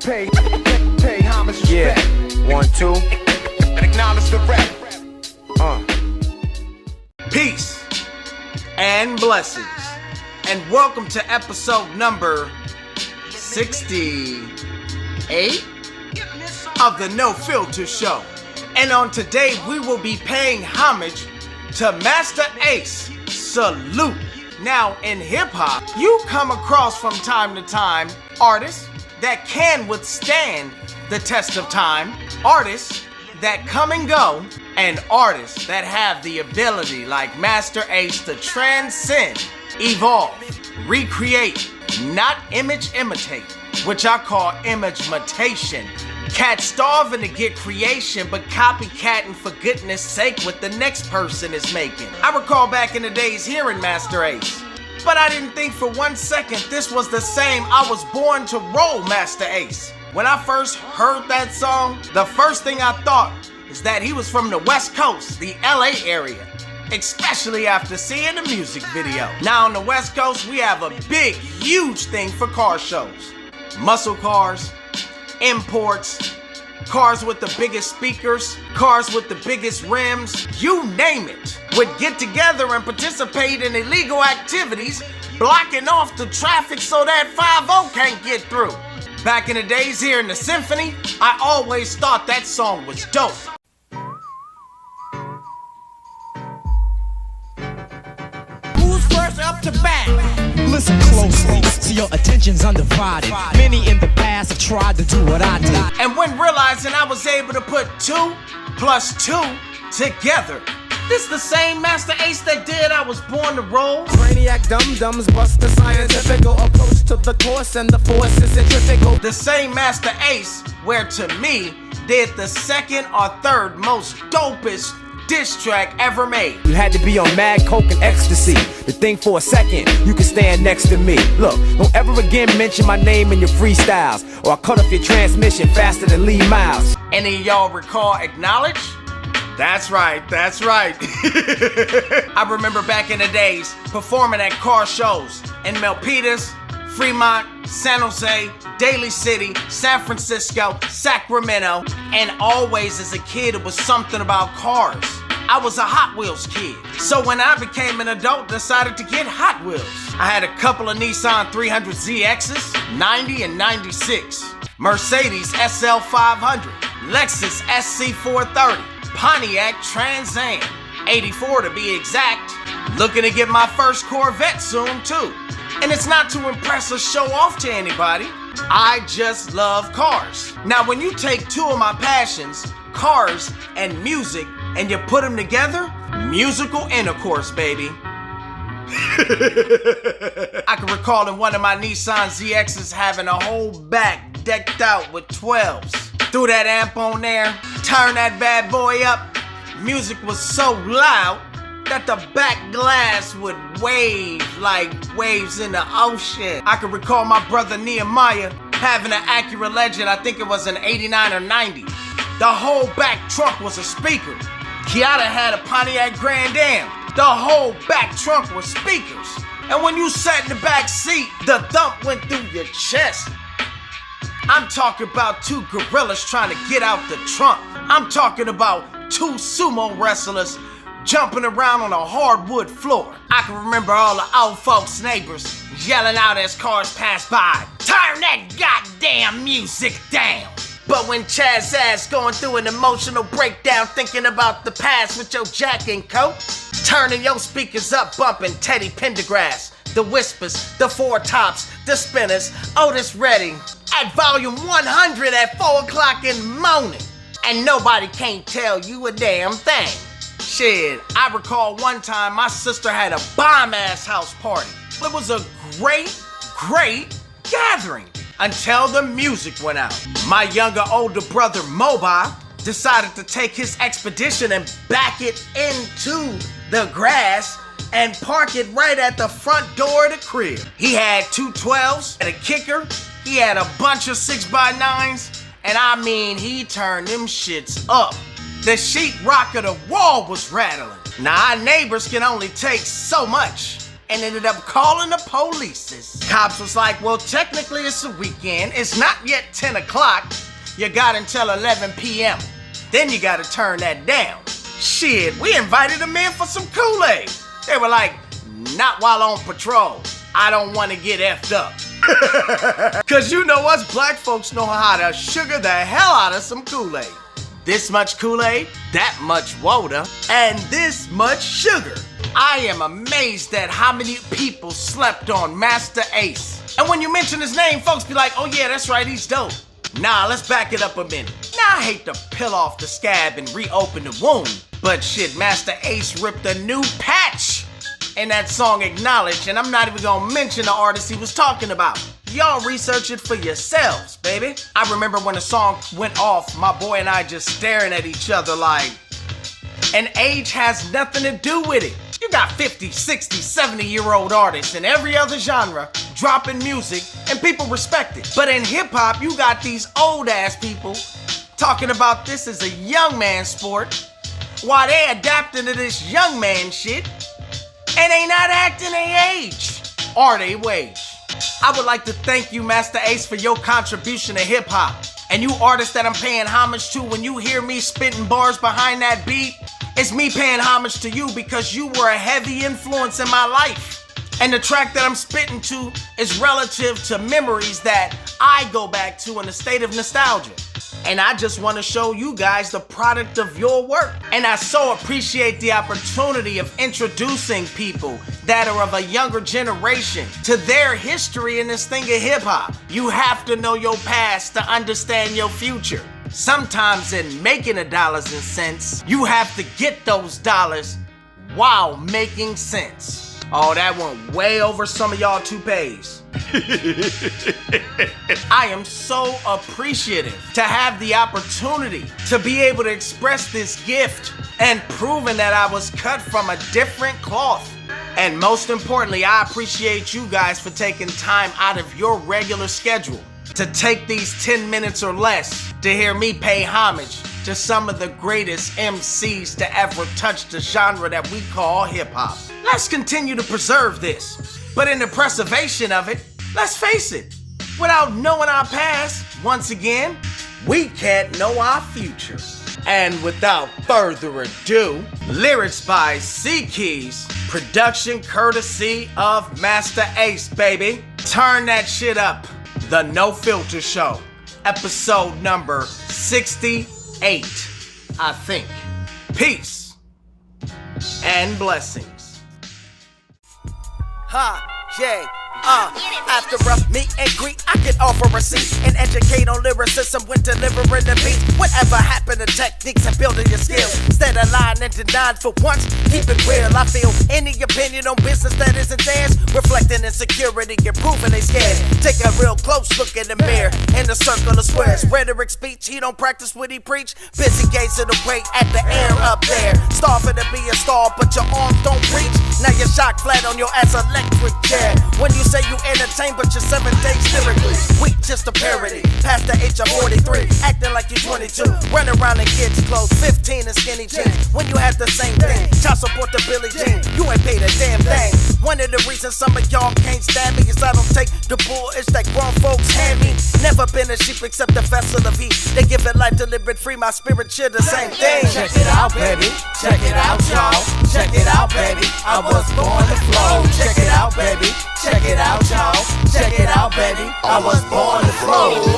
Pay homage, respect. Yeah, 1, 2. And acknowledge the rap. Peace and blessings, and welcome to episode number 68 of the No Filter Show. And on today, we will be paying homage to Master Ace. Salute. Now, in hip-hop, you come across from time to time artists that can withstand the test of time, artists that come and go, and artists that have the ability, like Master Ace, to transcend, evolve, recreate, not image imitate, which I call image mutation. Cats starving to get creation, but copycatting for goodness sake what the next person is making. I recall back in the days hearing Master Ace, but I didn't think for 1 second this was the same I was born to roll Master Ace. When I first heard that song, the first thing I thought is that he was from the West Coast, the LA area, especially after seeing the music video. Now on the West Coast, we have a big, huge thing for car shows. Muscle cars, imports, cars with the biggest speakers, cars with the biggest rims, you name it, would get together and participate in illegal activities, blocking off the traffic so that 5-0 can't get through. Back in the days here in the Symphony, I always thought that song was dope. Who's first up to bat? Listen closely, so your attention's undivided. Many in the past have tried to do what I did. And when realizing I was able to put 2 plus 2 together, this the same Master Ace that did I was born to roll. Brainiac dum-dums bust the scientific approach to the course, and the force is centrifugal. The same Master Ace where to me did the second or third most dopest diss track ever made. You had to be on mad coke and ecstasy to think for a second you could stand next to me. Look, don't ever again mention my name in your freestyles, or I'll cut off your transmission faster than Lee Miles. Any of y'all recall Acknowledge? That's right, that's right. I remember back in the days performing at car shows in Milpitas, Fremont, San Jose, Daly City, San Francisco, Sacramento, and always as a kid it was something about cars. I was a Hot Wheels kid, so when I became an adult, decided to get Hot Wheels. I had a couple of Nissan 300ZXs, 90 and 96, Mercedes SL 500, Lexus SC 430, Pontiac Trans Am, 84 to be exact. Looking to get my first Corvette soon too. And it's not to impress or show off to anybody. I just love cars. Now when you take 2 of my passions, cars and music, and you put them together, musical intercourse, baby. I can recall in one of my Nissan ZXs having a whole back decked out with 12s. Threw that amp on there, turn that bad boy up. Music was so loud that the back glass would wave like waves in the ocean. I can recall my brother Nehemiah having an Acura Legend, I think it was an 89 or 90. The whole back trunk was a speaker. Kiata had a Pontiac Grand Am. The whole back trunk was speakers. And when you sat in the back seat, the thump went through your chest. I'm talking about 2 gorillas trying to get out the trunk. I'm talking about 2 sumo wrestlers jumping around on a hardwood floor. I can remember all the old folks' neighbors yelling out as cars passed by, "Turn that goddamn music down!" But when Chaz ass going through an emotional breakdown thinking about the past with your jack and coat, turning your speakers up bumping Teddy Pendergrass, the Whispers, the Four Tops, the Spinners, Otis Redding, at volume 100 at 4 o'clock in the morning. And nobody can't tell you a damn thing. Shit, I recall one time my sister had a bomb-ass house party. It was a great gathering until the music went out. My younger older brother Mobi decided to take his expedition and back it into the grass and park it right at the front door of the crib. He had 2 12s and a kicker. He had a bunch of 6x9s, and I mean, he turned them shits up. The sheetrock of the wall was rattling. Now, our neighbors can only take so much. and ended up calling the police. Cops was like, well, technically it's a weekend. It's not yet 10 o'clock. You got until 11 p.m. Then you gotta turn that down. Shit, we invited them in for some Kool-Aid. They were like, not while on patrol. I don't want to get effed up. Cause you know us black folks know how to sugar the hell out of some Kool-Aid. This much Kool-Aid, that much water, and this much sugar. I am amazed at how many people slept on Master Ace. And when you mention his name, folks be like, oh yeah, that's right, he's dope. Nah, let's back it up a minute. Now I hate to peel off the scab and reopen the wound, but shit, Master Ace ripped a new patch in that song Acknowledge, and I'm not even gonna mention the artist he was talking about. Y'all research it for yourselves, baby. I remember when the song went off, my boy and I just staring at each other like, and age has nothing to do with it. You got 50, 60, 70-year-old artists in every other genre dropping music and people respect it. But in hip-hop, you got these old-ass people talking about this as a young man sport while they adapting to this young man shit and they not acting their age or their wage. I would like to thank you, Master Ace, for your contribution to hip-hop. And you artists that I'm paying homage to, when you hear me spitting bars behind that beat, it's me paying homage to you because you were a heavy influence in my life. And the track that I'm spitting to is relative to memories that I go back to in a state of nostalgia. And I just want to show you guys the product of your work. And I so appreciate the opportunity of introducing people that are of a younger generation to their history in this thing of hip hop. You have to know your past to understand your future. Sometimes in making the dollars and cents, you have to get those dollars while making sense. Oh, that went way over some of y'all toupees. I am so appreciative to have the opportunity to be able to express this gift and proving that I was cut from a different cloth. And most importantly, I appreciate you guys for taking time out of your regular schedule to take these 10 minutes or less to hear me pay homage to some of the greatest MCs to ever touch the genre that we call hip-hop. Let's continue to preserve this, but in the preservation of it, let's face it, without knowing our past, once again, we can't know our future. And without further ado, lyrics by C Keys, production courtesy of Master Ace, baby. Turn that shit up. The No Filter Show, episode number 68, I think. Peace and blessings. After a meet and greet, I can offer a seat and educate on lyricism when delivering the beat. Whatever happened to techniques and building your skills? Instead of lying and denying for once, keep it real. I feel any opinion on business that isn't theirs, reflecting insecurity and proving they scared. Take a real close look in the mirror, in the circle of squares. Rhetoric speech, he don't practice what he preach. Busy gazing away at the air up there, starving to be a star, but your arms don't reach. Now you're shocked flat on your ass electric chair. When you say you entertain, but you're 7 days lyrically weak, just a parody. Past the age of 43, acting like you're 22. Run around in kids' clothes, 15 and skinny jeans. When you have the same thing, child support the Billie Jean, you ain't paid a damn thing. One of the reasons some of y'all can't stand me is I don't take the bullshit that grown folks hand me. Never been a sheep except a vessel of heat. They give it life, deliberate free, my spirit share the same thing. Check it out, baby. Check it out, y'all. Check it out, baby. I was born to flow. Check it out, baby. Check it out, y'all. Check it out, baby. I was born to flow.